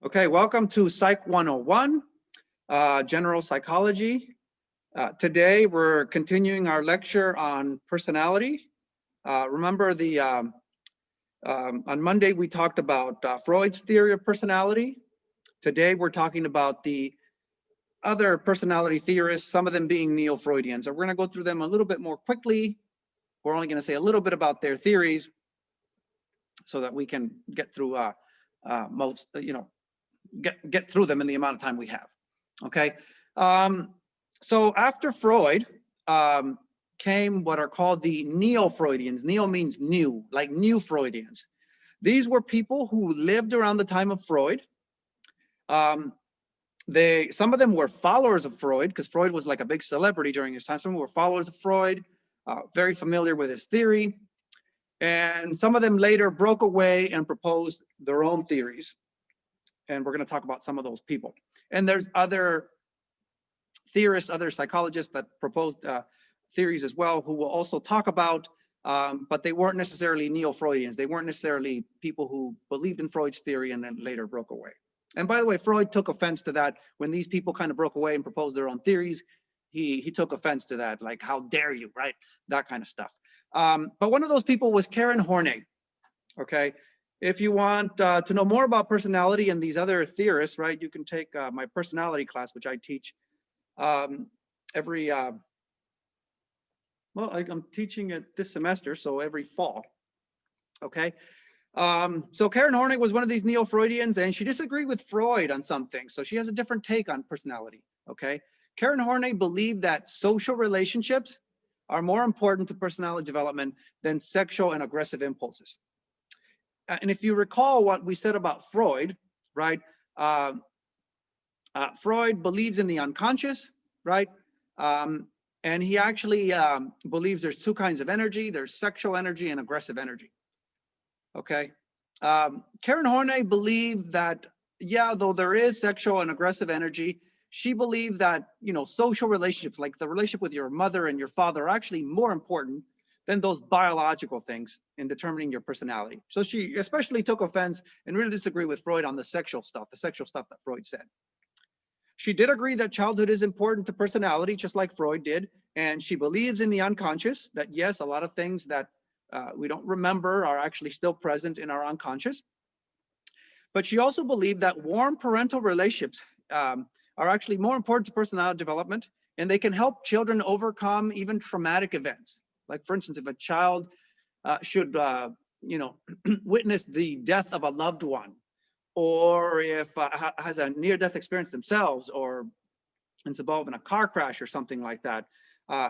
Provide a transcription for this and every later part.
Okay, welcome to Psych 101, General Psychology. Today, we're continuing our lecture on personality. Remember, on Monday, we talked about Freud's theory of personality. Today, we're talking about the other personality theorists, some of them being Neo-Freudians. And we're going to go through them a little bit more quickly. We're only going to say a little bit about their theories so that we can get through get through them in the amount of time we have. Okay. So after Freud came what are called the Neo-Freudians. Neo means new, like new Freudians. These were people who lived around the time of Freud. Some of them were followers of Freud because Freud was like a big celebrity during his time. Some were followers of Freud, very familiar with his theory. And some of them later broke away and proposed their own theories. And we're going to talk about some of those people. And there's other theorists, other psychologists that proposed theories as well, who will also talk about, but they weren't necessarily Neo-Freudians. They weren't necessarily people who believed in Freud's theory and then later broke away. And by the way, Freud took offense to that. When these people kind of broke away and proposed their own theories, he took offense to that, like, how dare you, right? That kind of stuff. But one of those people was Karen Horney, okay? If you want to know more about personality and these other theorists, right, you can take my personality class, which I teach every, well, I'm teaching it this semester, so every fall, okay? So Karen Horney was one of these Neo-Freudians, and she disagreed with Freud on something, so she has a different take on personality, okay? Karen Horney believed that social relationships are more important to personality development than sexual and aggressive impulses. And if you recall what we said about Freud, right? Freud believes in the unconscious, right? And he actually believes there's two kinds of energy. There's sexual energy and aggressive energy, okay? Karen Horney believed that, yeah, though there is sexual and aggressive energy, she believed that, you know, social relationships, like the relationship with your mother and your father, are actually more important than those biological things in determining your personality. So she especially took offense and really disagreed with Freud on the sexual stuff that Freud said. She did agree that childhood is important to personality, just like Freud did. And she believes in the unconscious, that yes, a lot of things that we don't remember are actually still present in our unconscious. But she also believed that warm parental relationships are actually more important to personality development, and they can help children overcome even traumatic events. Like, for instance, if a child should, witness the death of a loved one, or if has a near-death experience themselves, or is involved in a car crash or something like that,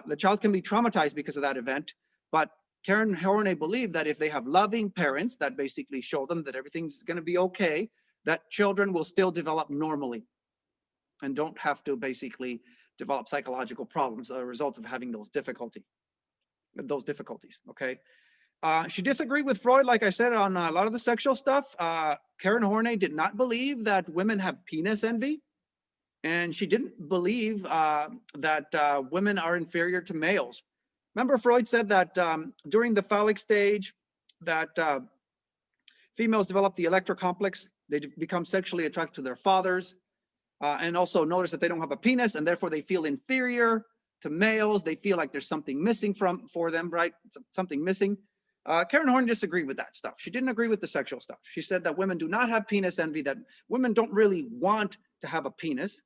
the child can be traumatized because of that event. But Karen Horney believed that if they have loving parents that basically show them that everything's going to be okay, that children will still develop normally and don't have to basically develop psychological problems as a result of having those difficulties, okay? She disagreed with Freud, like I said, on a lot of the sexual stuff. Karen Horney did not believe that women have penis envy, and she didn't believe that women are inferior to males. Remember, Freud said that during the phallic stage, that females develop the electrocomplex. They become sexually attracted to their fathers, and also notice that they don't have a penis, and therefore they feel inferior to males. They feel like there's something missing for them, right? Something missing. Karen Horney disagreed with that stuff. She didn't agree with the sexual stuff. She said that women do not have penis envy, that women don't really want to have a penis,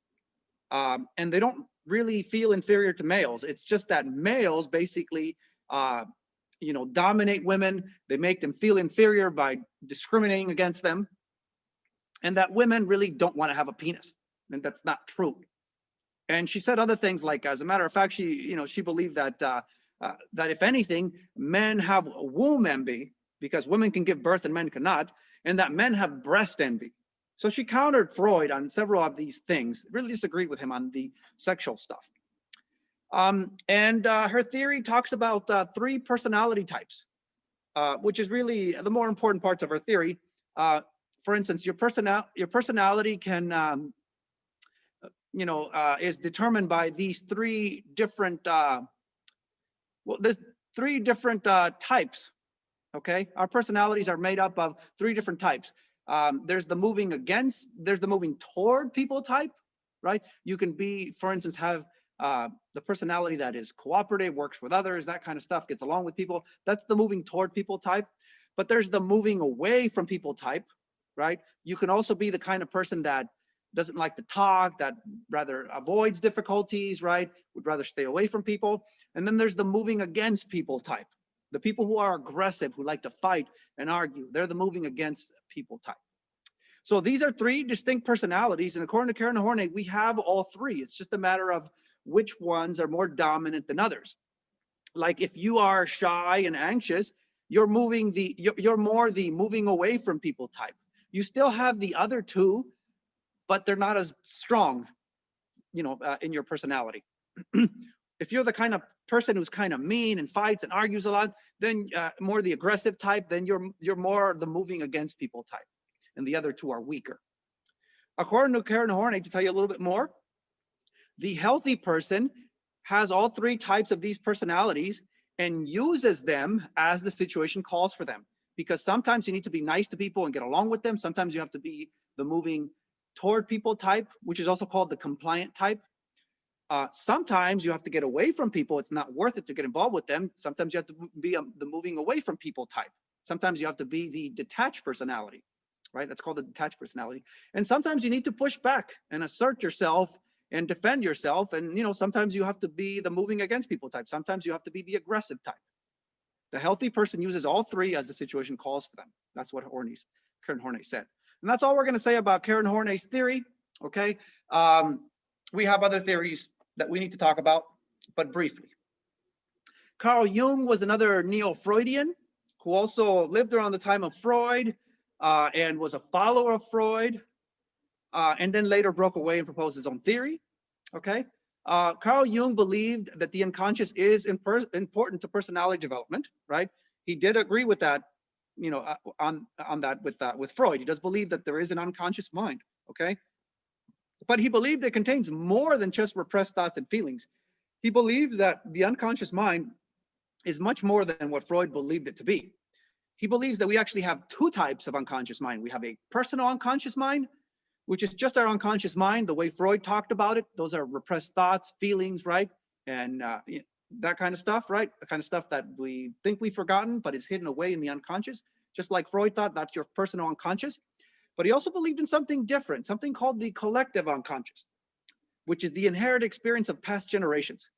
and they don't really feel inferior to males. It's just that males basically, dominate women. They make them feel inferior by discriminating against them, and that women really don't want to have a penis, and that's not true. And she said other things like, as a matter of fact, she believed that that if anything, men have womb envy because women can give birth and men cannot, and that men have breast envy. So she countered Freud on several of these things, really disagreed with him on the sexual stuff. And her theory talks about 3 personality types, which is really the more important parts of her theory. For instance, your personality can, is determined by these 3 different, there's 3 different types, okay? Our personalities are made up of 3 different types. There's the moving against, there's the moving toward people type, right? You can be, for instance, have the personality that is cooperative, works with others, that kind of stuff, gets along with people. That's the moving toward people type. But there's the moving away from people type, right? You can also be the kind of person that doesn't like to talk, that rather avoids difficulties, right? Would rather stay away from people. And then there's the moving against people type. The people who are aggressive, who like to fight and argue, they're the moving against people type. So these are three distinct personalities. And according to Karen Horney, we have all three. It's just a matter of which ones are more dominant than others. Like if you are shy and anxious, you're more the moving away from people type. You still have the other two, but they're not as strong, in your personality. If you're the kind of person who's kind of mean and fights and argues a lot, then more the aggressive type, then you're more the moving against people type, and the other two are weaker. According to Karen Horney, to tell you a little bit more, the healthy person has all three types of these personalities and uses them as the situation calls for them. Because sometimes you need to be nice to people and get along with them. Sometimes you have to be the moving toward people type, which is also called the compliant type. Sometimes you have to get away from people. It's not worth it to get involved with them. Sometimes you have to be the moving away from people type. Sometimes you have to be the detached personality, right? That's called the detached personality. And sometimes you need to push back and assert yourself and defend yourself. And, sometimes you have to be the moving against people type. Sometimes you have to be the aggressive type. The healthy person uses all three as the situation calls for them. That's what Karen Horney said. And that's all we're going to say about Karen Horney's theory, okay? We have other theories that we need to talk about, but briefly. Carl Jung was another Neo-Freudian who also lived around the time of Freud and was a follower of Freud, and then later broke away and proposed his own theory, okay? Carl Jung believed that the unconscious is important to personality development, right? He did agree with that, on that with Freud. He does believe that there is an unconscious mind, okay? But he believed it contains more than just repressed thoughts and feelings. He believes that the unconscious mind is much more than what Freud believed it to be. He believes that we actually have two types of unconscious mind. We have a personal unconscious mind, which is just our unconscious mind, the way Freud talked about it. Those are repressed thoughts, feelings, right? And that kind of stuff, right? The kind of stuff that we think we've forgotten, but is hidden away in the unconscious. Just like Freud thought, that's your personal unconscious. But he also believed in something different, something called the collective unconscious, which is the inherited experience of past generations.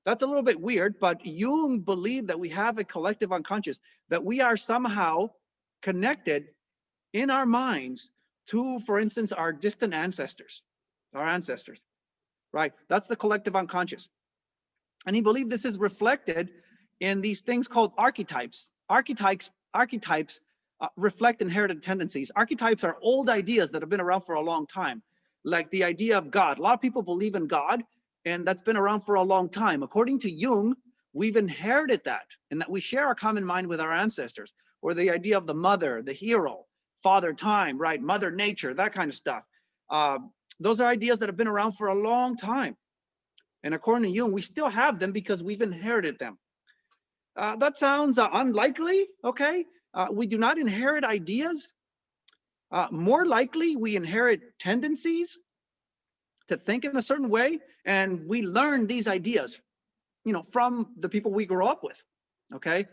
That's a little bit weird, but Jung believed that we have a collective unconscious, that we are somehow connected in our minds to, for instance, our distant ancestors, right? That's the collective unconscious. And he believed this is reflected in these things called archetypes. Archetypes reflect inherited tendencies. Archetypes are old ideas that have been around for a long time, like the idea of God. A lot of people believe in God, and that's been around for a long time. According to Jung, we've inherited that, and that we share a common mind with our ancestors, or the idea of the mother, the hero, Father Time, right? Mother Nature, that kind of stuff. Those are ideas that have been around for a long time. And according to Jung, we still have them because we've inherited them. That sounds unlikely, okay? We do not inherit ideas. More likely, we inherit tendencies to think in a certain way, and we learn these ideas, from the people we grew up with, okay?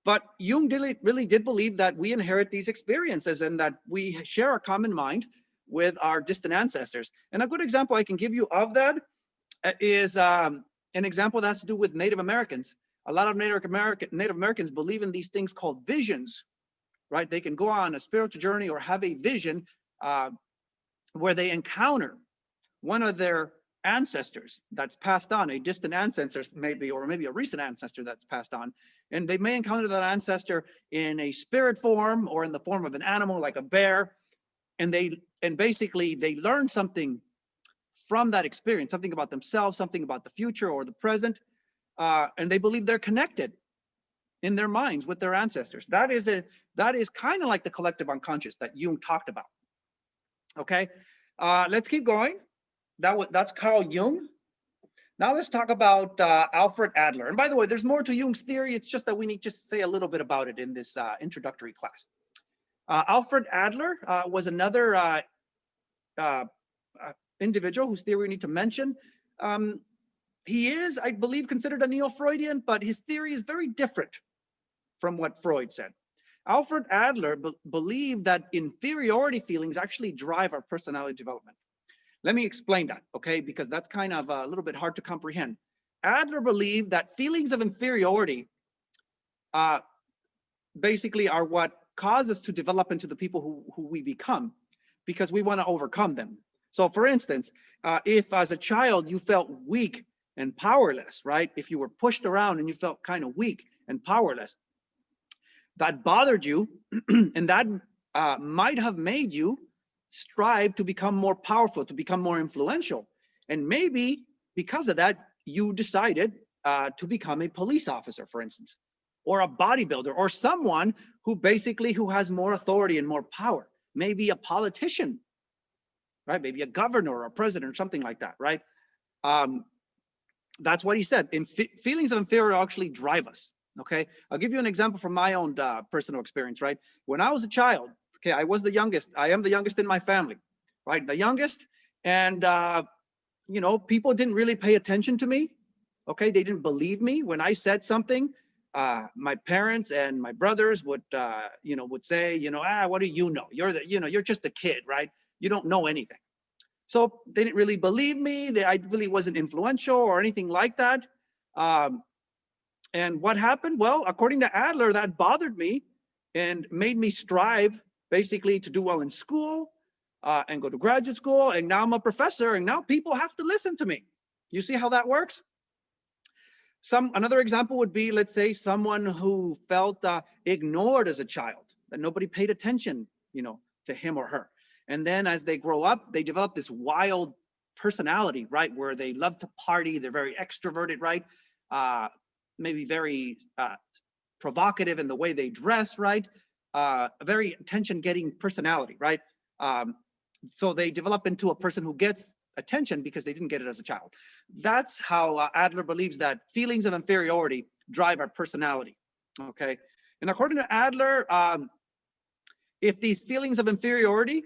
But Jung really did believe that we inherit these experiences and that we share a common mind with our distant ancestors. And a good example I can give you of that is an example that has to do with Native Americans. A lot of Native Americans believe in these things called visions, right? They can go on a spiritual journey or have a vision where they encounter one of their ancestors that's passed on, a distant ancestor maybe, or maybe a recent ancestor that's passed on. And they may encounter that ancestor in a spirit form or in the form of an animal like a bear. And basically they learn something from that experience, something about themselves, something about the future or the present. And they believe they're connected in their minds with their ancestors. That is kind of like the collective unconscious that Jung talked about. Okay, let's keep going. That's Carl Jung. Now let's talk about Alfred Adler. And by the way, there's more to Jung's theory. It's just that we need to say a little bit about it in this introductory class. Alfred Adler was another uh, individual whose theory we need to mention. He is, I believe, considered a Neo-Freudian, but his theory is very different from what Freud said. Alfred Adler believed that inferiority feelings actually drive our personality development. Let me explain that, okay? Because that's kind of a little bit hard to comprehend. Adler believed that feelings of inferiority basically are what cause us to develop into the people who we become, because we want to overcome them. So for instance, if as a child you felt weak and powerless, right? If you were pushed around and you felt kind of weak and powerless, that bothered you, and that might have made you strive to become more powerful, to become more influential. And maybe because of that, you decided to become a police officer, for instance, or a bodybuilder, or someone who has more authority and more power, maybe a politician, right? Maybe a governor or a president or something like that, right? That's what he said. Feelings of inferiority actually drive us. Okay, I'll give you an example from my own personal experience, right? When I was a child, okay, I was the youngest. I am the youngest in my family, right? The youngest. And, you know, people didn't really pay attention to me. Okay, they didn't believe me when I said something. My parents and my brothers would, you know, would say, you know, what do you know? You're just a kid, right? You don't know anything. So they didn't really believe me. I really wasn't influential or anything like that. And what happened? Well, according to Adler, that bothered me and made me strive basically to do well in school and go to graduate school. And now I'm a professor, and now people have to listen to me. You see how that works? Another example would be, let's say, someone who felt ignored as a child, that nobody paid attention, you know, to him or her. And then as they grow up, they develop this wild personality, right? Where they love to party, they're very extroverted, right? Maybe very provocative in the way they dress, right? A very attention-getting personality, right? So they develop into a person who gets attention because they didn't get it as a child. That's how Adler believes that feelings of inferiority drive our personality, okay? And according to Adler, if these feelings of inferiority,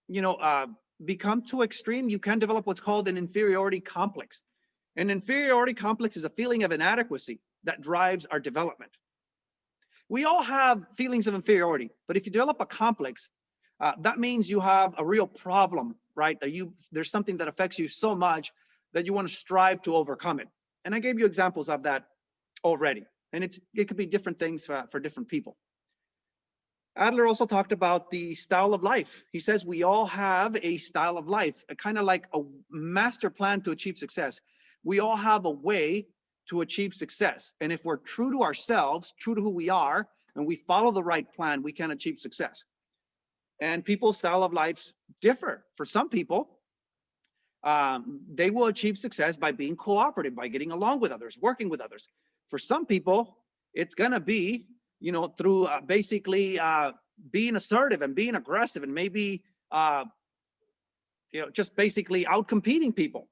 you know, become too extreme, you can develop what's called an inferiority complex. An inferiority complex is a feeling of inadequacy that drives our development. We all have feelings of inferiority, but if you develop a complex, that means you have a real problem, right? There's something that affects you so much that you want to strive to overcome it. And I gave you examples of that already. And it could be different things for different people. Adler also talked about the style of life. He says we all have a style of life, kind of like a master plan to achieve success. We all have a way to achieve success. And if we're true to ourselves, true to who we are, and we follow the right plan, we can achieve success. And people's style of lives differ. For some people, they will achieve success by being cooperative, by getting along with others, working with others. For some people, it's gonna be, you know, through basically being assertive and being aggressive, and maybe, you know, just basically out-competing people.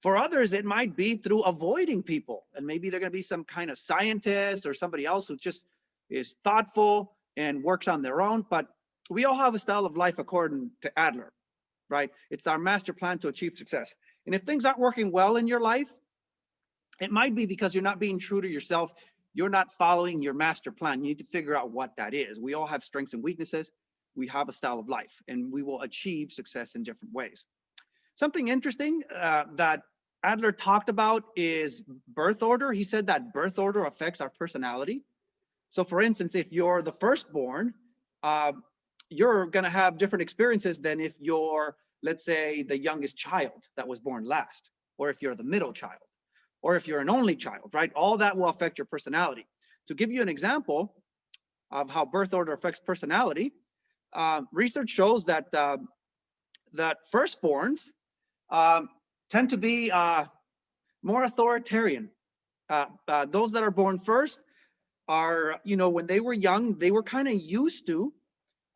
For others, it might be through avoiding people, and maybe they're going to be some kind of scientist or somebody else who just is thoughtful and works on their own. But we all have a style of life according to Adler, right? It's our master plan to achieve success. And if things aren't working well in your life, it might be because you're not being true to yourself. You're not following your master plan. You need to figure out what that is. We all have strengths and weaknesses. We have a style of life, and we will achieve success in different ways. Something interesting that Adler talked about is birth order. He said that birth order affects our personality. So for instance, if you're the firstborn, you're going to have different experiences than if you're, let's say, the youngest child that was born last, or if you're the middle child, or if you're an only child, right? All that will affect your personality. To give you an example of how birth order affects personality, research shows that that firstborns tend to be more authoritarian. Those that are born first are, you know, when they were young, they were kind of used to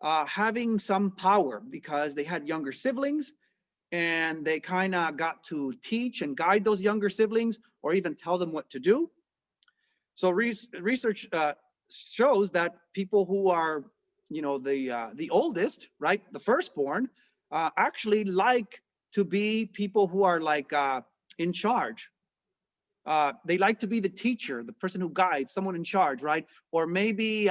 having some power because they had younger siblings, and they kind of got to teach and guide those younger siblings or even tell them what to do. So research shows that people who are the oldest, right, the firstborn, actually like to be people who are like in charge. They like to be the teacher, the person who guides, someone in charge, right? Or maybe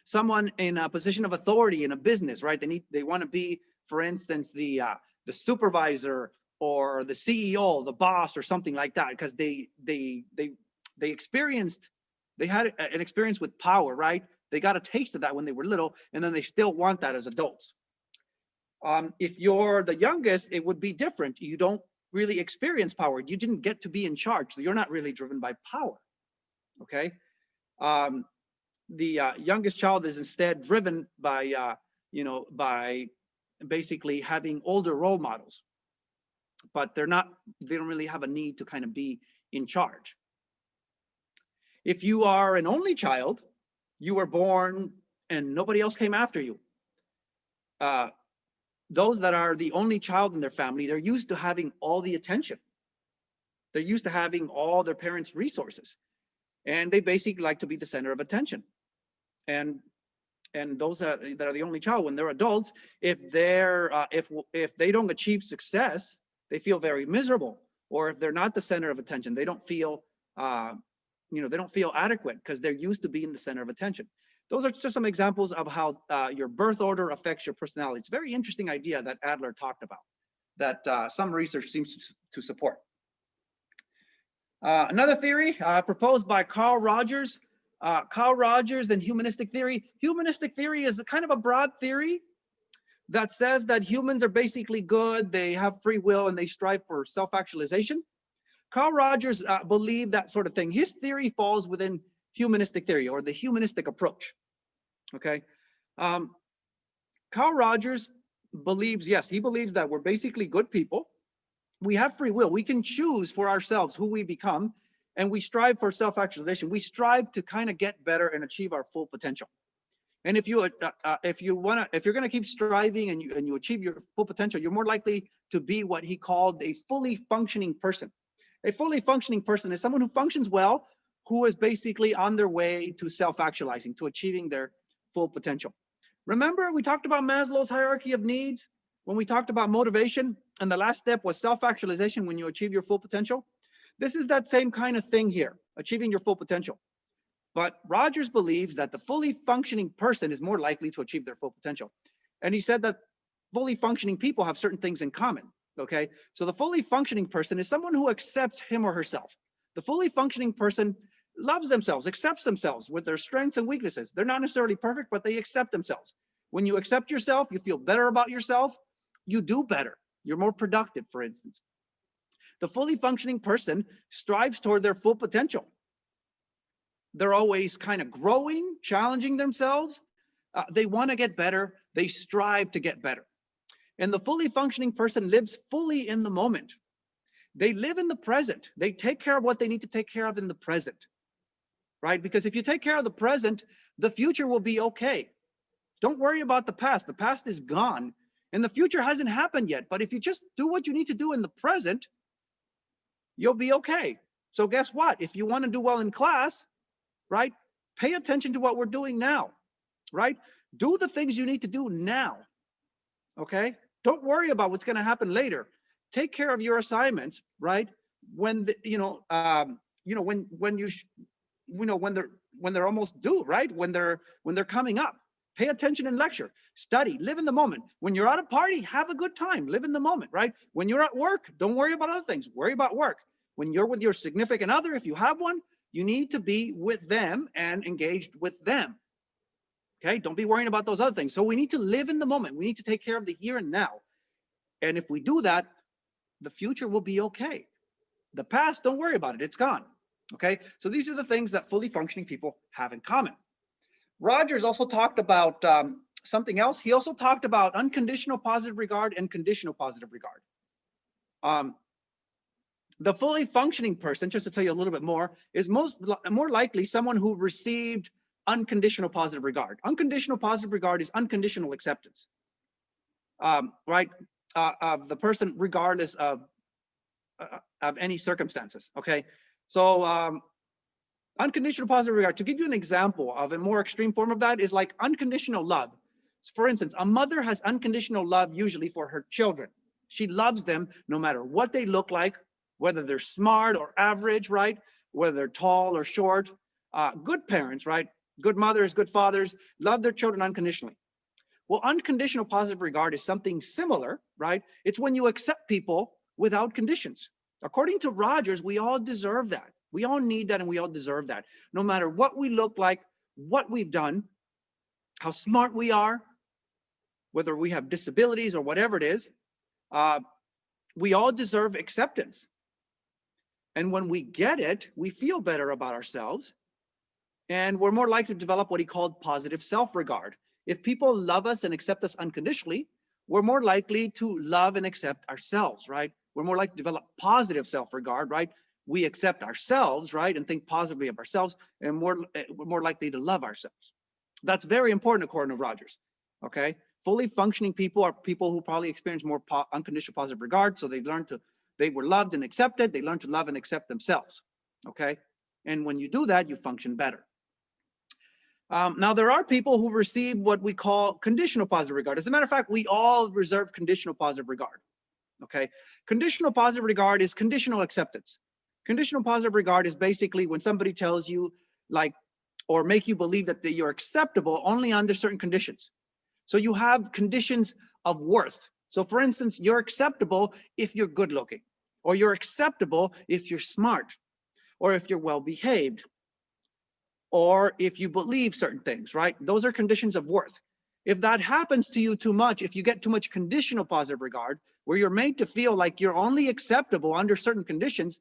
someone in a position of authority in a business, right? They want to be, for instance, the supervisor or the CEO, the boss, or something like that, because they experienced, they had an experience with power, right? They got a taste of that when they were little, and then they still want that as adults. If you're the youngest, it would be different. You don't really experience power. You didn't get to be in charge, so you're not really driven by power. Okay. The youngest child is instead driven by by basically having older role models, but they don't really have a need to kind of be in charge. If you are an only child, you were born and nobody else came after you. Those that are the only child in their family, they're used to having all the attention. They're used to having all their parents' resources, and they basically like to be the center of attention. And those that are the only child, when they're adults, if they don't achieve success, they feel very miserable. Or if they're not the center of attention, they don't feel they don't feel adequate because they're used to being the center of attention. Those are just some examples of how your birth order affects your personality. It's a very interesting idea that Adler talked about, that some research seems to support. Another theory proposed by Carl Rogers. Carl Rogers and humanistic theory. Humanistic theory is a kind of a broad theory that says that humans are basically good, they have free will, and they strive for self-actualization. Carl Rogers believed that sort of thing. His theory falls within humanistic theory, or the humanistic approach. Okay. Carl Rogers believes, yes, he believes that we're basically good people. We have free will. We can choose for ourselves who we become, and we strive for self-actualization. We strive to kind of get better and achieve our full potential. And if you're going to keep striving and you achieve your full potential, you're more likely to be what he called a fully functioning person. A fully functioning person is someone who functions well, who is basically on their way to self-actualizing, to achieving their full potential. Remember, we talked about Maslow's hierarchy of needs when we talked about motivation, and the last step was self-actualization when you achieve your full potential. This is that same kind of thing here, achieving your full potential. But Rogers believes that the fully functioning person is more likely to achieve their full potential. And he said that fully functioning people have certain things in common. Okay, so the fully functioning person is someone who accepts him or herself. The fully functioning person loves themselves, accepts themselves with their strengths and weaknesses. They're not necessarily perfect, but they accept themselves. When you accept yourself, you feel better about yourself, you do better. You're more productive, for instance. The fully functioning person strives toward their full potential. They're always kind of growing, challenging themselves. They want to get better. They strive to get better. And the fully functioning person lives fully in the moment. They live in the present. They take care of what they need to take care of in the present, right? Because if you take care of the present, the future will be okay. Don't worry about the past. The past is gone and the future hasn't happened yet. But if you just do what you need to do in the present, you'll be okay. So guess what? If you want to do well in class, right? Pay attention to what we're doing now, right? Do the things you need to do now, okay? Don't worry about what's going to happen later. Take care of your assignments, right? When when they're almost due, right? When they're coming up. Pay attention in lecture. Study. Live in the moment. When you're at a party, have a good time. Live in the moment, right? When you're at work, don't worry about other things. Worry about work. When you're with your significant other, if you have one, you need to be with them and engaged with them. Okay, don't be worrying about those other things. So we need to live in the moment. We need to take care of the here and now. And if we do that, the future will be okay. The past, don't worry about it. It's gone. Okay, so these are the things that fully functioning people have in common. Rogers also talked about something else. He also talked about unconditional positive regard and conditional positive regard. The fully functioning person, just to tell you a little bit more, is more likely someone who received unconditional positive regard. Unconditional positive regard is unconditional acceptance, right? Of the person regardless of any circumstances. Okay, so Unconditional positive regard. To give you an example of a more extreme form of that is like unconditional love. So for instance, a mother has unconditional love usually for her children. She loves them no matter what they look like, whether they're smart or average, right? Whether they're tall or short. Good parents, right? Good mothers, good fathers, love their children unconditionally. Well, unconditional positive regard is something similar, right? It's when you accept people without conditions. According to Rogers, we all deserve that. We all need that and we all deserve that. No matter what we look like, what we've done, how smart we are, whether we have disabilities or whatever it is, we all deserve acceptance. And when we get it, we feel better about ourselves and we're more likely to develop what he called positive self-regard. If people love us and accept us unconditionally, we're more likely to love and accept ourselves, right? We're more likely to develop positive self-regard, right? We accept ourselves, right? And think positively of ourselves, and we're more likely to love ourselves. That's very important according to Rogers, okay? Fully functioning people are people who probably experience more unconditional positive regard, so they were loved and accepted, they learned to love and accept themselves, okay? And when you do that, you function better. Now, there are people who receive what we call conditional positive regard. As a matter of fact, we all reserve conditional positive regard, okay? Conditional positive regard is conditional acceptance. Conditional positive regard is basically when somebody tells you, like, or make you believe that you're acceptable only under certain conditions. So you have conditions of worth. So for instance, you're acceptable if you're good looking, or you're acceptable if you're smart, or if you're well behaved, or if you believe certain things, right? Those are conditions of worth. If that happens to you too much, if you get too much conditional positive regard, where you're made to feel like you're only acceptable under certain conditions,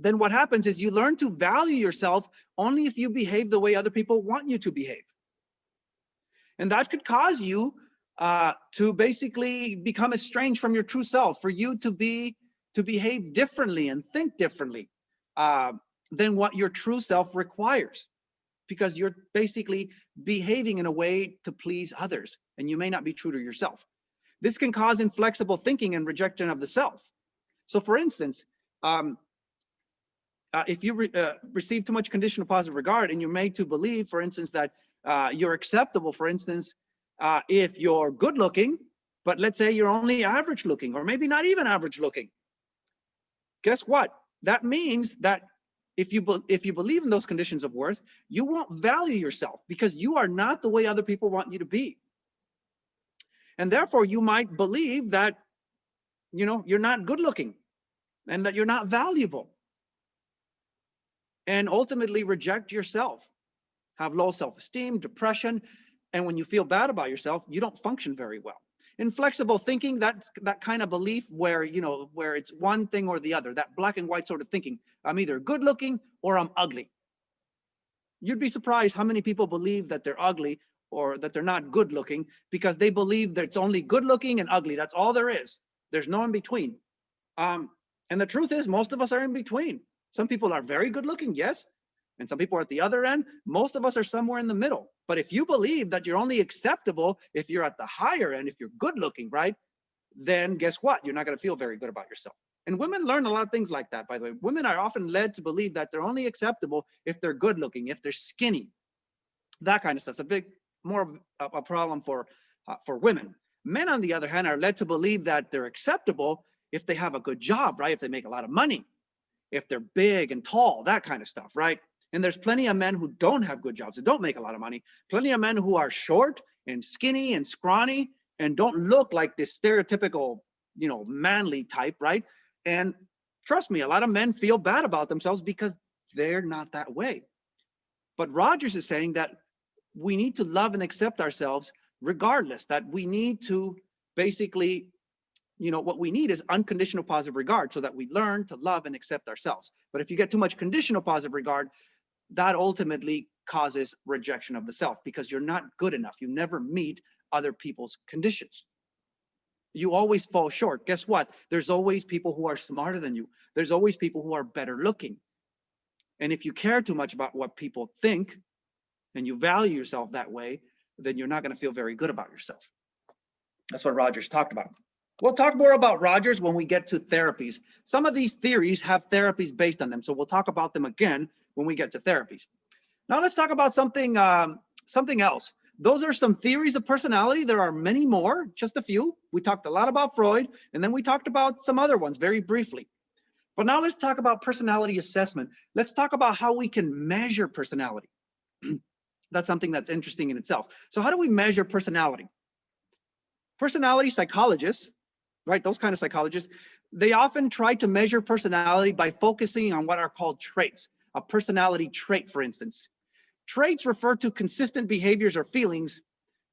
then what happens is you learn to value yourself only if you behave the way other people want you to behave. And that could cause you to basically become estranged from your true self, for you to behave differently and think differently than what your true self requires, because you're basically behaving in a way to please others, and you may not be true to yourself. This can cause inflexible thinking and rejection of the self. So for instance, if you receive too much conditional positive regard and you're made to believe, for instance, that you're acceptable, for instance, if you're good looking, but let's say you're only average looking, or maybe not even average looking, guess what? That means that if you believe in those conditions of worth, you won't value yourself because you are not the way other people want you to be. And therefore you might believe that, you know, you're not good looking and that you're not valuable, and ultimately reject yourself, have low self-esteem, depression, and when you feel bad about yourself, you don't function very well. Inflexible thinking, that's that kind of belief where, you know, where it's one thing or the other, that black and white sort of thinking. I'm either good looking or I'm ugly. You'd be surprised how many people believe that they're ugly or that they're not good looking because they believe that it's only good looking and ugly. That's all there is. There's no in between. And the truth is, most of us are in between. Some people are very good looking, yes. And some people are at the other end. Most of us are somewhere in the middle. But if you believe that you're only acceptable if you're at the higher end, if you're good looking, right? Then guess what? You're not going to feel very good about yourself. And women learn a lot of things like that, by the way. Women are often led to believe that they're only acceptable if they're good looking, if they're skinny. That kind of stuff's a big, more of a problem for women. Men, on the other hand, are led to believe that they're acceptable if they have a good job, right? If they make a lot of money, if they're big and tall, that kind of stuff, right? And there's plenty of men who don't have good jobs, that don't make a lot of money. Plenty of men who are short and skinny and scrawny and don't look like this stereotypical, you know, manly type, right? And trust me, a lot of men feel bad about themselves because they're not that way. But Rogers is saying that we need to love and accept ourselves regardless, that we need to basically, you know, what we need is unconditional positive regard so that we learn to love and accept ourselves. But if you get too much conditional positive regard, that ultimately causes rejection of the self because you're not good enough. You never meet other people's conditions. You always fall short. Guess what? There's always people who are smarter than you. There's always people who are better looking. And if you care too much about what people think and you value yourself that way, then you're not going to feel very good about yourself. That's what Rogers talked about. We'll talk more about Rogers when we get to therapies. Some of these theories have therapies based on them, so we'll talk about them again when we get to therapies. Now let's talk about something else. Those are some theories of personality. There are many more, just a few. We talked a lot about Freud, and then we talked about some other ones very briefly. But now let's talk about personality assessment. Let's talk about how we can measure personality. That's something that's interesting in itself. So how do we measure personality? Personality psychologists, right, those kind of psychologists, they often try to measure personality by focusing on what are called traits. A personality trait, for instance. Traits refer to consistent behaviors or feelings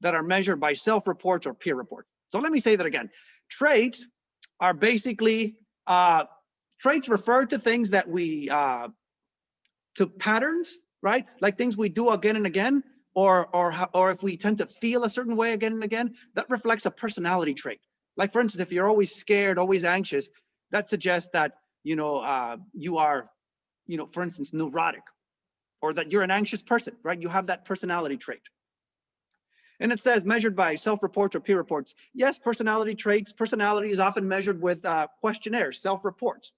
that are measured by self-reports or peer reports. So let me say that again. Traits are basically, traits refer to things that we, to patterns, right? Like things we do again and again, or if we tend to feel a certain way again and again, that reflects a personality trait. Like for instance, if you're always scared, always anxious, that suggests that, you are, for instance, neurotic, or that you're an anxious person, right? You have that personality trait. And it says measured by self-reports or peer reports. Yes, personality traits. Personality is often measured with questionnaires, self-reports.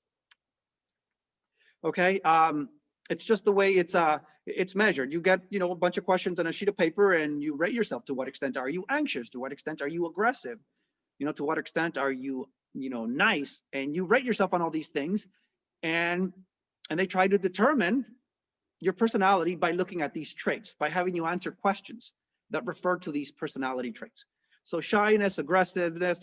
Okay, it's just the way it's measured. You get, a bunch of questions on a sheet of paper, and you rate yourself. To what extent are you anxious? To what extent are you aggressive? To what extent are you, nice? And you rate yourself on all these things, and they try to determine your personality by looking at these traits, by having you answer questions that refer to these personality traits. So shyness, aggressiveness,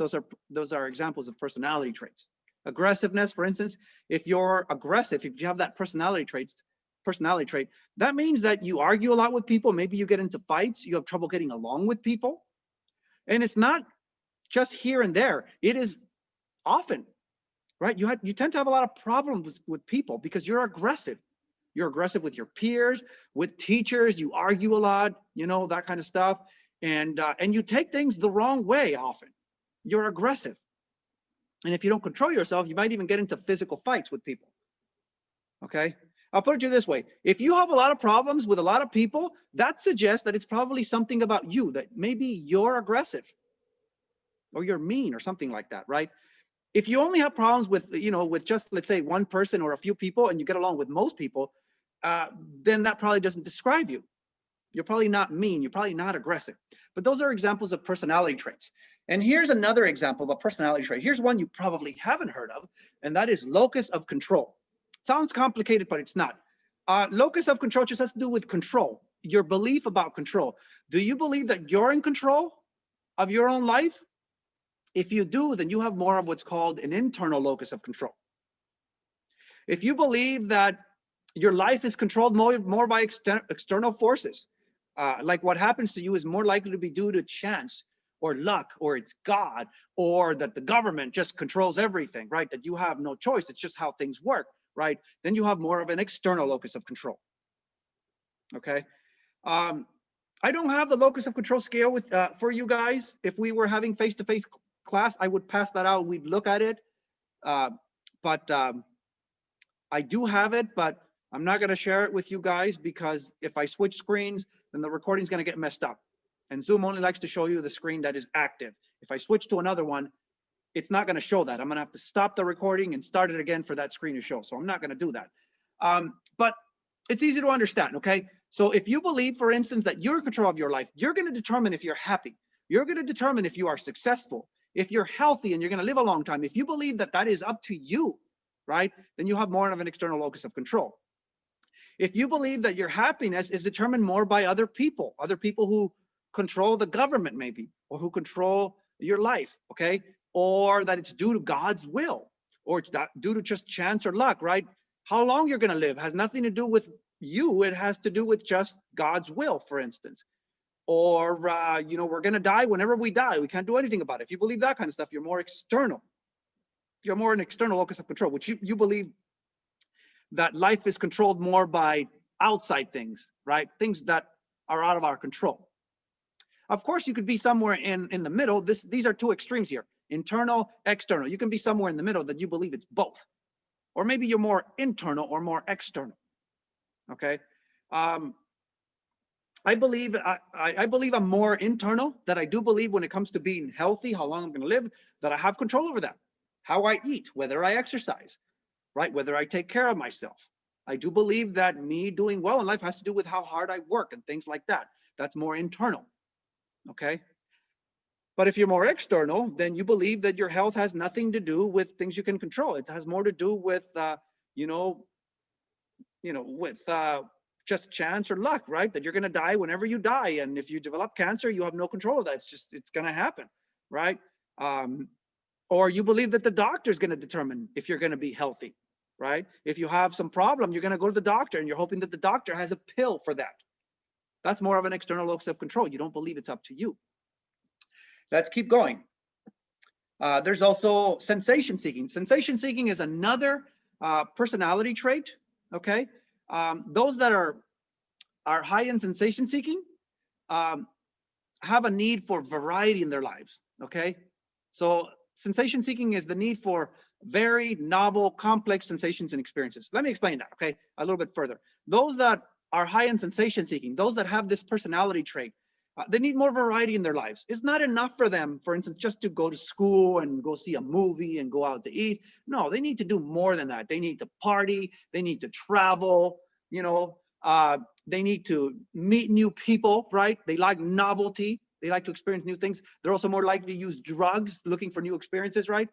those are examples of personality traits. Aggressiveness, for instance, if you're aggressive, if you have that personality trait, that means that you argue a lot with people. Maybe you get into fights, you have trouble getting along with people. And it's not just here and there, it is often, right? You tend to have a lot of problems with people because you're aggressive. You're aggressive with your peers, with teachers, you argue a lot, that kind of stuff. And you take things the wrong way often. You're aggressive. And if you don't control yourself, you might even get into physical fights with people. Okay? I'll put it to you this way. If you have a lot of problems with a lot of people, that suggests that it's probably something about you, that maybe you're aggressive or you're mean or something like that, right? If you only have problems with, with just, let's say, one person or a few people, and you get along with most people, then that probably doesn't describe you. You're probably not mean. You're probably not aggressive. But those are examples of personality traits. And here's another example of a personality trait. Here's one you probably haven't heard of, and that is locus of control. Sounds complicated, but it's not. Locus of control just has to do with control, your belief about control. Do you believe that you're in control of your own life? If you do, then you have more of what's called an internal locus of control. If you believe that your life is controlled more by external forces, like what happens to you is more likely to be due to chance or luck, or it's God, or that the government just controls everything, right? That you have no choice, it's just how things work, right? Then you have more of an external locus of control. Okay. I don't have the locus of control scale for you guys. If we were having face-to-face class, I would pass that out. We'd look at it. But I do have it, but I'm not going to share it with you guys because if I switch screens, then the recording's going to get messed up. And Zoom only likes to show you the screen that is active. If I switch to another one, it's not going to show that. I'm going to have to stop the recording and start it again for that screen to show. So I'm not going to do that. But it's easy to understand, okay? So if you believe, for instance, that you're in control of your life, you're going to determine if you're happy. You're going to determine if you are successful, if you're healthy and you're going to live a long time. If you believe that that is up to you, right, then you have more of an external locus of control. If you believe that your happiness is determined more by other people who control the government maybe, or who control your life, okay, or that it's due to God's will, or it's due to just chance or luck, right? How long you're going to live has nothing to do with you. It has to do with just God's will, for instance. Or, we're going to die whenever we die. We can't do anything about it. If you believe that kind of stuff, you're more external. You're more an external locus of control, which you believe that life is controlled more by outside things, right? Things that are out of our control. Of course, you could be somewhere in the middle. These are two extremes here, internal, external. You can be somewhere in the middle that you believe it's both. Or maybe you're more internal or more external, okay? I believe I'm more internal, that I do believe when it comes to being healthy, how long I'm going to live, that I have control over that. How I eat, whether I exercise, right? Whether I take care of myself. I do believe that me doing well in life has to do with how hard I work and things like that. That's more internal. Okay. But if you're more external, then you believe that your health has nothing to do with things you can control. It has more to do with, you know, with just chance or luck, right? That you're going to die whenever you die. And if you develop cancer, you have no control of that. It's going to happen, right? Um, or you believe that the doctor is going to determine if you're going to be healthy, right? If you have some problem, you're going to go to the doctor and you're hoping that the doctor has a pill for that. That's more of an external locus of control. You don't believe it's up to you. Let's keep going. There's also sensation seeking. Sensation seeking is another personality trait. Okay, those that are high in sensation seeking have a need for variety in their lives. Okay, so sensation seeking is the need for very novel, complex sensations and experiences. Let me explain that. Okay, a little bit further. Those that are high in sensation seeking, those that have this personality trait, they need more variety in their lives. It's not enough for them, for instance, just to go to school and go see a movie and go out to eat. No, they need to do more than that. They need to party. They need to travel. You know, they need to meet new people, right? They like novelty. They like to experience new things. They're also more likely to use drugs, looking for new experiences, right?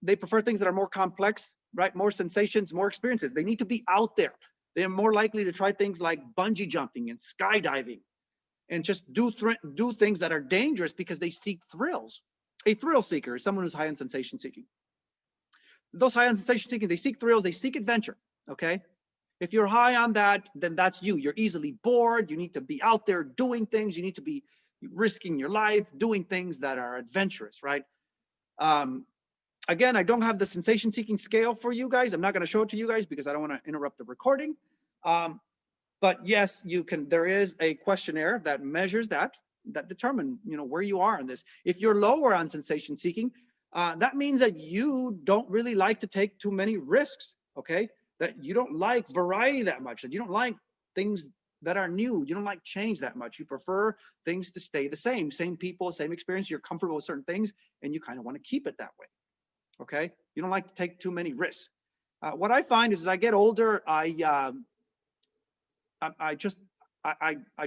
They prefer things that are more complex, right? More sensations, more experiences. They need to be out there. They're more likely to try things like bungee jumping and skydiving, and just do things that are dangerous because they seek thrills. A thrill seeker is someone who's high in sensation seeking. Those high on sensation seeking, they seek thrills, they seek adventure. Okay. If you're high on that, then that's you. You're easily bored. You need to be out there doing things. You need to be risking your life, doing things that are adventurous, right? Again, I don't have the sensation seeking scale for you guys. I'm not going to show it to you guys because I don't want to interrupt the recording. But yes, you can. There is a questionnaire that measures that determine, where you are in this. If you're lower on sensation seeking, that means that you don't really like to take too many risks. Okay, that you don't like variety that much, that you don't like things that are new. You don't like change that much. You prefer things to stay the same people, same experience. You're comfortable with certain things, and you kind of want to keep it that way. Okay, you don't like to take too many risks. What I find is, as I get older, I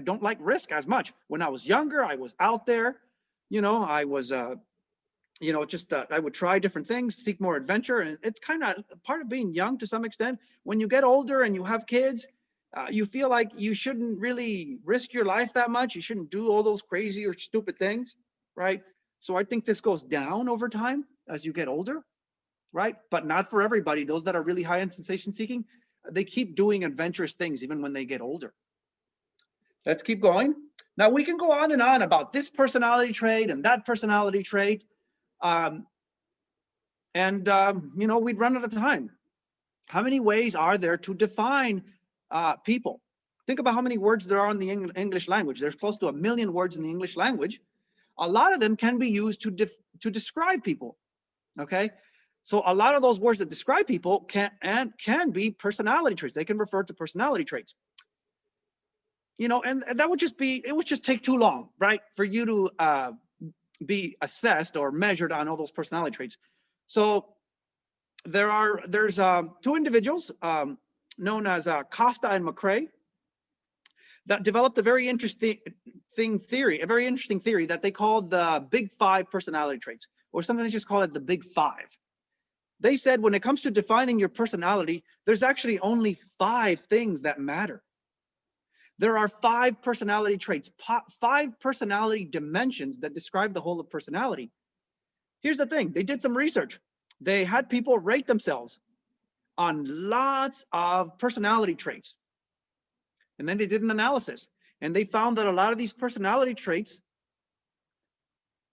don't like risk as much. When I was younger, I was out there, I was, I would try different things, seek more adventure. And it's kind of part of being young to some extent. When you get older and you have kids, you feel like you shouldn't really risk your life that much. You shouldn't do all those crazy or stupid things, right? So I think this goes down over time as you get older, right? But not for everybody. Those that are really high in sensation seeking, they keep doing adventurous things even when they get older. Let's keep going. Now we can go on and on about this personality trait and that personality trait. We'd run out of time. How many ways are there to define people? Think about how many words there are in the English language. There's close to 1 million words in the English language. A lot of them can be used to describe people. Okay. So a lot of those words that describe people can be personality traits. They can refer to personality traits. And that would just take too long, right? For you to be assessed or measured on all those personality traits. So there's two individuals known as Costa and McCrae that developed a very interesting theory that they call the Big Five personality traits, or sometimes just call it the Big Five. They said when it comes to defining your personality, there's actually only 5 things that matter. There are 5 personality traits, 5 personality dimensions that describe the whole of personality. Here's the thing. They did some research. They had people rate themselves on lots of personality traits. And then they did an analysis. And they found that a lot of these personality traits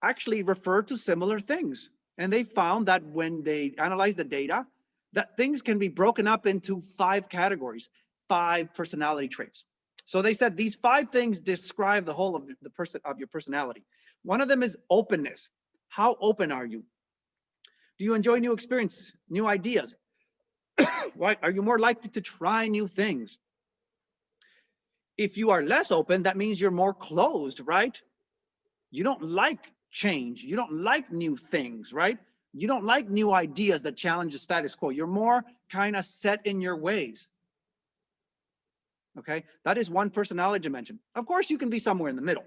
actually refer to similar things. And they found that when they analyzed the data, that things can be broken up into 5 categories, 5 personality traits. So they said these 5 things describe the whole of your personality. One of them is openness. How open are you? Do you enjoy new experiences, new ideas? Why are you more likely to try new things? If you are less open, that means you're more closed, right? You don't like change. You don't like new things, right? You don't like new ideas that challenge the status quo. You're more kind of set in your ways. Okay, that is one personality dimension. Of course, you can be somewhere in the middle.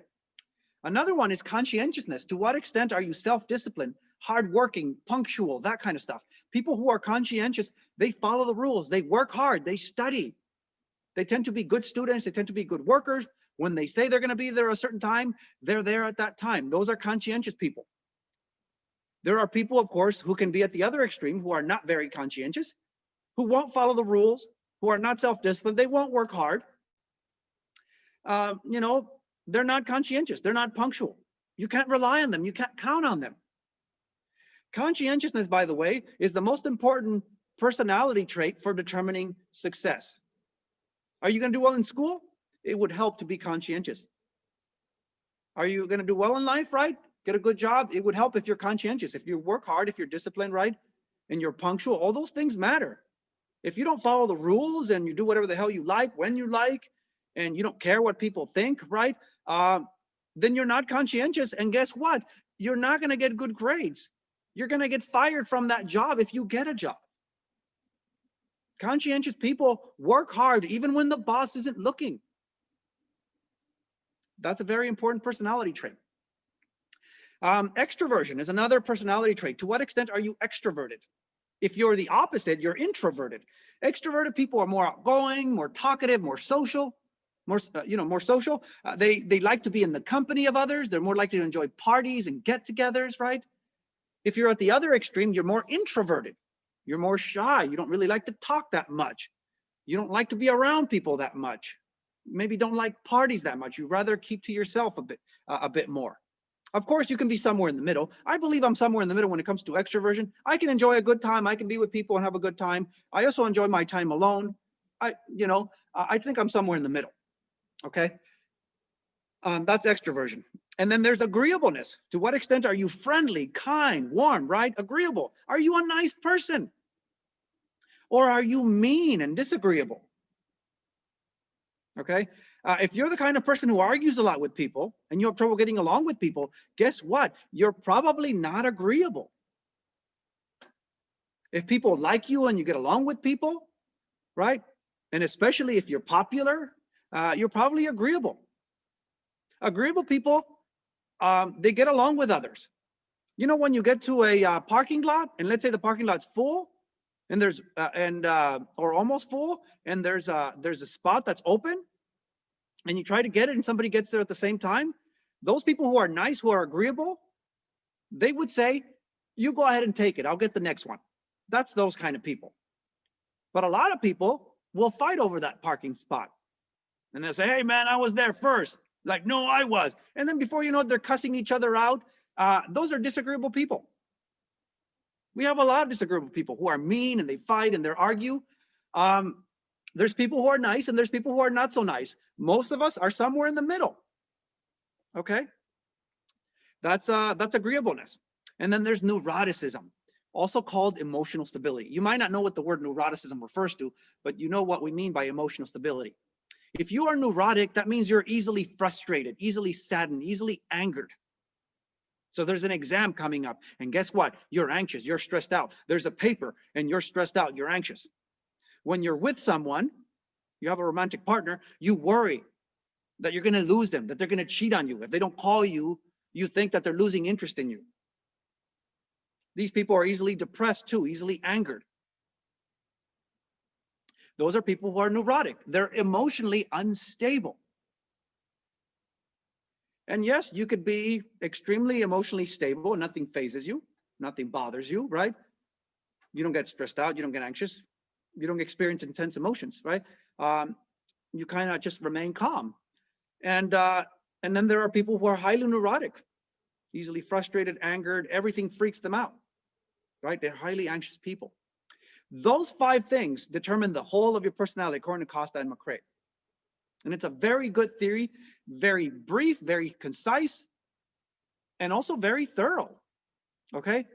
Another one is conscientiousness. To what extent are you self-disciplined, hardworking, punctual, that kind of stuff? People who are conscientious, they follow the rules, they work hard, they study. They tend to be good students, they tend to be good workers. When they say they're going to be there a certain time, they're there at that time. Those are conscientious people. There are people, of course, who can be at the other extreme, who are not very conscientious, who won't follow the rules, who are not self-disciplined, they won't work hard. You know, they're not conscientious, they're not punctual. You can't rely on them, you can't count on them. Conscientiousness, by the way, is the most important personality trait for determining success. Are you going to do well in school? It would help to be conscientious. Are you going to do well in life, right? Get a good job? It would help if you're conscientious, if you work hard, if you're disciplined, right? And you're punctual, all those things matter. If you don't follow the rules and you do whatever the hell you like, when you like, and you don't care what people think, right? Then you're not conscientious. And guess what? You're not going to get good grades. You're going to get fired from that job if you get a job. Conscientious people work hard even when the boss isn't looking. That's a very important personality trait. Extroversion is another personality trait. To what extent are you extroverted? If you're the opposite, you're introverted. Extroverted people are more outgoing, more talkative, more social, more social. They like to be in the company of others. They're more likely to enjoy parties and get-togethers, right? If you're at the other extreme, you're more introverted. You're more shy. You don't really like to talk that much. You don't like to be around people that much. Maybe don't like parties that much. You'd rather keep to yourself a bit more. Of course, you can be somewhere in the middle. I believe I'm somewhere in the middle when it comes to extroversion. I can enjoy a good time. I can be with people and have a good time. I also enjoy my time alone. I think I'm somewhere in the middle. Okay. That's extroversion. And then there's agreeableness. To what extent are you friendly, kind, warm, right? Agreeable. Are you a nice person? Or are you mean and disagreeable? Okay. If you're the kind of person who argues a lot with people and you have trouble getting along with people, guess what? You're probably not agreeable. If people like you and you get along with people, right? And especially if you're popular, you're probably agreeable. Agreeable people, they get along with others. You know, when you get to a parking lot, and let's say the parking lot's full, and there's or almost full, and there's a spot that's open, and you try to get it, and somebody gets there at the same time. Those people who are nice, who are agreeable, they would say, "You go ahead and take it. I'll get the next one." That's those kind of people. But a lot of people will fight over that parking spot, and they'll say, "Hey, man, I was there first." Like, "No, I was." And then before you know it, they're cussing each other out. Those are disagreeable people. We have a lot of disagreeable people who are mean and they fight and they argue. There's people who are nice and there's people who are not so nice. Most of us are somewhere in the middle. Okay, that's agreeableness. And then there's neuroticism, also called emotional stability. You might not know what the word neuroticism refers to, but you know what we mean by emotional stability. If you are neurotic, that means you're easily frustrated, easily saddened, easily angered. So there's an exam coming up, and guess what? You're anxious, you're stressed out. There's a paper, and you're stressed out, you're anxious. When you're with someone, you have a romantic partner, you worry that you're going to lose them, that they're going to cheat on you. If they don't call you, you think that they're losing interest in you. These people are easily depressed too, easily angered. Those are people who are neurotic. They're emotionally unstable. And yes, you could be extremely emotionally stable and nothing phases you, nothing bothers you, right? You don't get stressed out, you don't get anxious, you don't experience intense emotions, right? You kind of just remain calm. And then there are people who are highly neurotic, easily frustrated, angered, everything freaks them out, right? They're highly anxious people. Those 5 things determine the whole of your personality, according to Costa and McCrae. And it's a very good theory, very brief, very concise, and also very thorough, okay?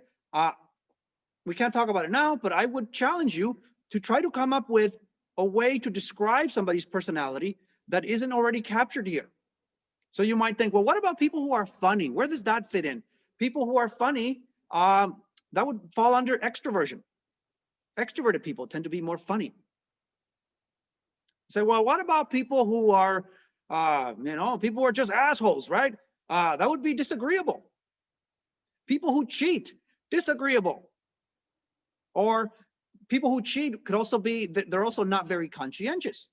We can't talk about it now, but I would challenge you to try to come up with a way to describe somebody's personality that isn't already captured here. So you might think, well, what about people who are funny? Where does that fit in? People who are funny, that would fall under extroversion. Extroverted people tend to be more funny. Say, well, what about people who are, people who are just assholes, right? That would be disagreeable. People who cheat, disagreeable. Or people who cheat could also be, they're also not very conscientious.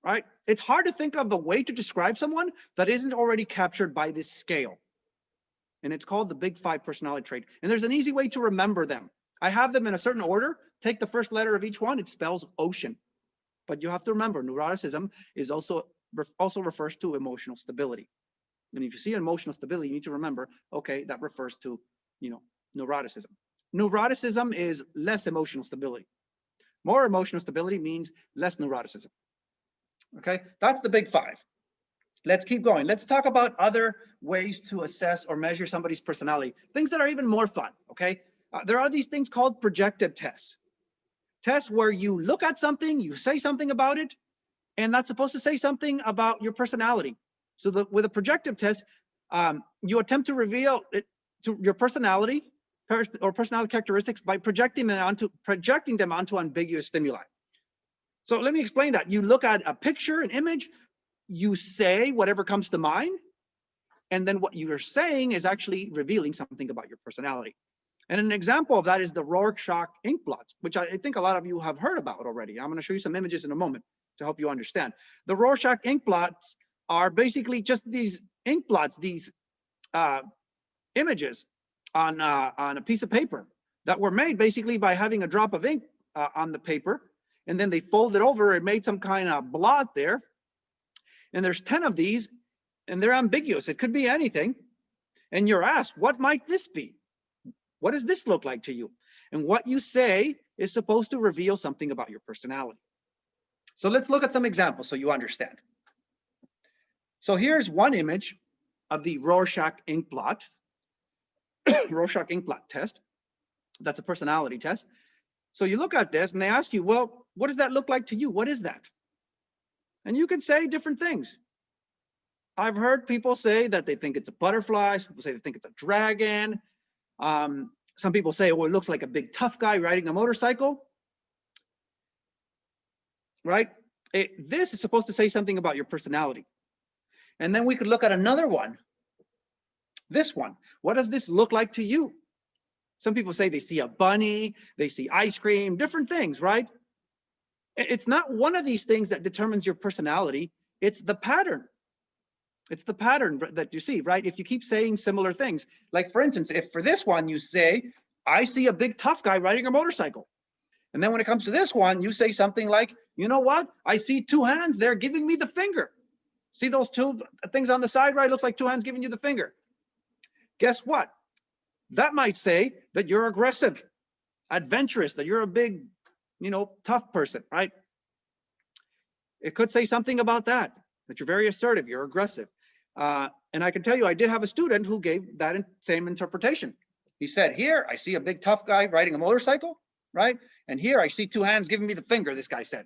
Right? It's hard to think of a way to describe someone that isn't already captured by this scale. And it's called the Big Five personality trait. And there's an easy way to remember them. I have them in a certain order. Take the first letter of each one. It spells ocean. But you have to remember, neuroticism is also refers to emotional stability. And if you see emotional stability, you need to remember, okay, that refers to, neuroticism. Neuroticism is less emotional stability. More emotional stability means less neuroticism. Okay, that's the Big Five. Let's keep going. Let's talk about other ways to assess or measure somebody's personality. Things that are even more fun, okay? There are these things called projective tests. Tests where you look at something, you say something about it, and that's supposed to say something about your personality. So with a projective test, you attempt to reveal to your personality or personality characteristics by projecting them onto ambiguous stimuli. So let me explain that. You look at a picture, an image, you say whatever comes to mind, and then what you're saying is actually revealing something about your personality. And an example of that is the Rorschach ink blots, which I think a lot of you have heard about already. I'm going to show you some images in a moment to help you understand. The Rorschach ink blots are basically just these ink blots, these images on a piece of paper that were made basically by having a drop of ink on the paper, and then they fold it over and made some kind of blot there. And there's 10 of these, and they're ambiguous. It could be anything. And you're asked, what might this be? What does this look like to you? And what you say is supposed to reveal something about your personality. So let's look at some examples so you understand. So here's one image of the Rorschach ink blot, Rorschach ink blot test. That's a personality test. So you look at this and they ask you, well, what does that look like to you? What is that? And you can say different things. I've heard people say that they think it's a butterfly. Some people say they think it's a dragon. Some people say, well, it looks like a big tough guy riding a motorcycle. Right? This is supposed to say something about your personality. And then we could look at another one. This one. What does this look like to you? Some people say they see a bunny, they see ice cream, different things, right? It's not one of these things that determines your personality. It's the pattern. It's the pattern that you see, right? If you keep saying similar things, like for instance, if for this one you say, I see a big tough guy riding a motorcycle. And then when it comes to this one, you say something like, you know what? I see two hands there giving me the finger. See those two things on the side, right? Looks like two hands giving you the finger. Guess what? That might say that you're aggressive, adventurous, that you're a big, tough person, right? It could say something about that you're very assertive, you're aggressive. And I can tell you, I did have a student who gave that same interpretation. He said, here, I see a big tough guy riding a motorcycle, right? And here I see two hands giving me the finger, this guy said.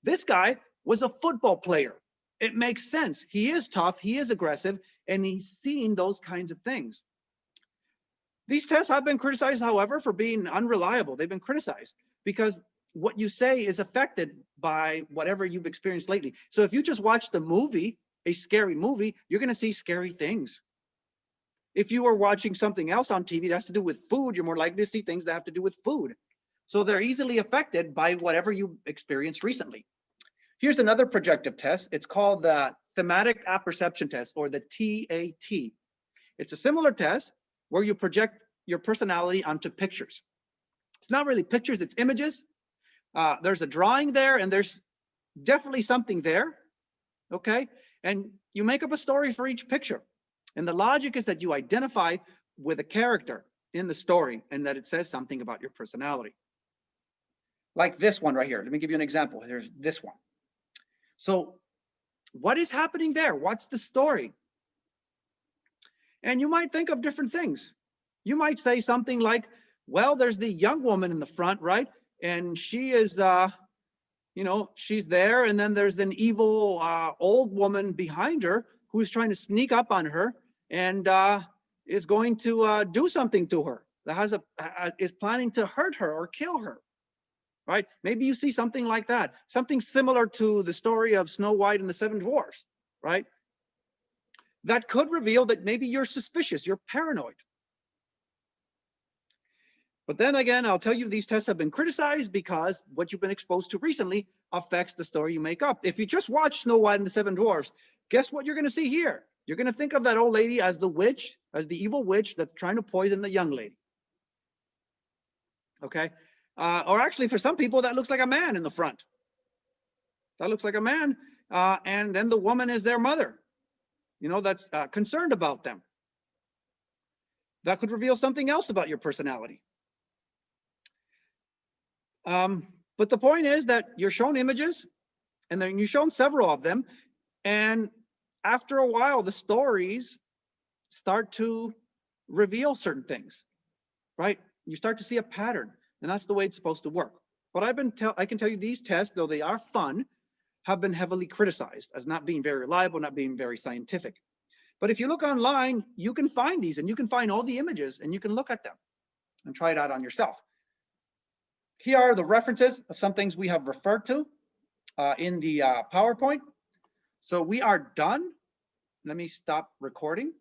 This guy was a football player. It makes sense. He is tough, he is aggressive, and he's seen those kinds of things. These tests have been criticized, however, for being unreliable. They've been criticized because what you say is affected by whatever you've experienced lately. So if you just watched a movie, a scary movie, you're going to see scary things. If you were watching something else on TV that has to do with food, you're more likely to see things that have to do with food. So they're easily affected by whatever you experienced recently. Here's another projective test. It's called the thematic apperception test, or the TAT. It's a similar test where you project your personality onto pictures. It's not really pictures, it's images. There's a drawing there, and there's definitely something there, okay? And you make up a story for each picture. And the logic is that you identify with a character in the story and that it says something about your personality. Like this one right here. Let me give you an example. There's this one. So what is happening there? What's the story? And you might think of different things. You might say something like, well, there's the young woman in the front, right? And she is, she's there. And then there's an evil old woman behind her who is trying to sneak up on her and is going to do something to her, that is planning to hurt her or kill her. right? Maybe you see something like that, something similar to the story of Snow White and the Seven Dwarfs, right? That could reveal that maybe you're suspicious, you're paranoid. But then again, I'll tell you, these tests have been criticized because what you've been exposed to recently affects the story you make up. If you just watch Snow White and the Seven Dwarfs, guess what you're going to see here? You're going to think of that old lady as the witch, as the evil witch that's trying to poison the young lady. Okay? Or actually, for some people, that looks like a man in the front. That looks like a man. And then the woman is their mother, that's concerned about them. That could reveal something else about your personality. But the point is that you're shown images, and then you're shown several of them, and after a while, the stories start to reveal certain things, right? You start to see a pattern, and that's the way it's supposed to work. But I can tell you, these tests, though they are fun, have been heavily criticized as not being very reliable, not being very scientific. But if you look online, you can find these, and you can find all the images, and you can look at them and try it out on yourself. Here are the references of some things we have referred to in the PowerPoint. So we are done. Let me stop recording.